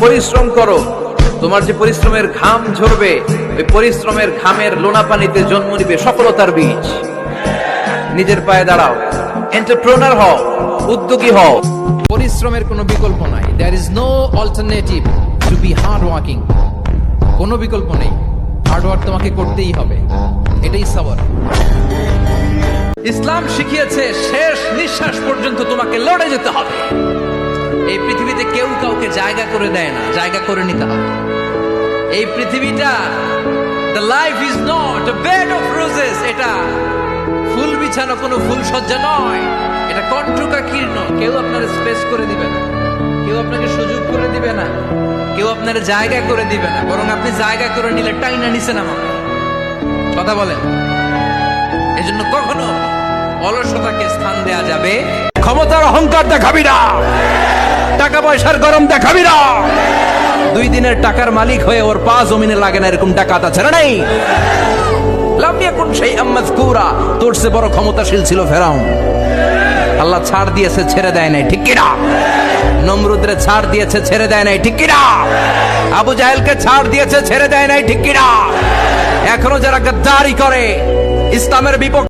পরিশ্রম করো, তোমার যে পরিশ্রমের ঘাম ঝরবে, ওই পরিশ্রমের ঘামের লোনা পানিতে জন্ম নিবে সফলতার বীজ। নিজের পায়ে দাঁড়াও, এন্টারপ্রেনার হও, উদ্যোগী হও। পরিশ্রমের কোনো বিকল্প নাই। There is no alternative to be hard working. কোনো বিকল্প নেই, হার্ড ওয়ার্ক তোমাকে করতেই হবে, এটাই সবর। ইসলাম শিখিয়েছে শেষ নিঃশ্বাস পর্যন্ত তোমাকে লড়ে যেতে হবে। এই পৃথিবীতে কেউ কাউকে জায়গা করে দেয় না, জায়গা করে নিতে হবে। এই পৃথিবীটা, the life is not a bed of roses, এটা ফুল বিছানো কোনো ফুল সজ্জা নয়, এটা কণ্টকাকীর্ণ। কেউ আপনার স্পেস করে দিবে না, কেউ আপনাকে সুযোগ করে দিবে না, কেউ আপনার জায়গা করে দিবে না, বরং আপনি জায়গা করে নিলে টাইনা নিচে নামাবে। কথা বলেন। এজন্য কখনো অলসতাকে স্থান দেয়া যাবে। ক্ষমতার অহংকার দেখাবি না, টাকা পয়সার গরম দেখাবি না। 2 দিনের টাকার মালিক হয়ে ওর পা জমিনে লাগে না, এরকম টাকা তা ছেড়ে নেই। লাম ইয়াকুন শাইআম মাযকুরা, তোর চেয়ে বড় ক্ষমতাশীল ছিল ফেরাউন। আল্লাহ ছাড় দিয়েছে, ছেড়ে দেয় নাই, ঠিক কি না? নমরুদরে ছাড় দিয়েছে, ছেড়ে দেয় নাই, ঠিক কি না? আবু জাহেলকে ছাড় দিয়েছে, ছেড়ে দেয় নাই, ঠিক কি না? এখনো যারা গাদ্দারি করে, ইসলামের বিপক্ষে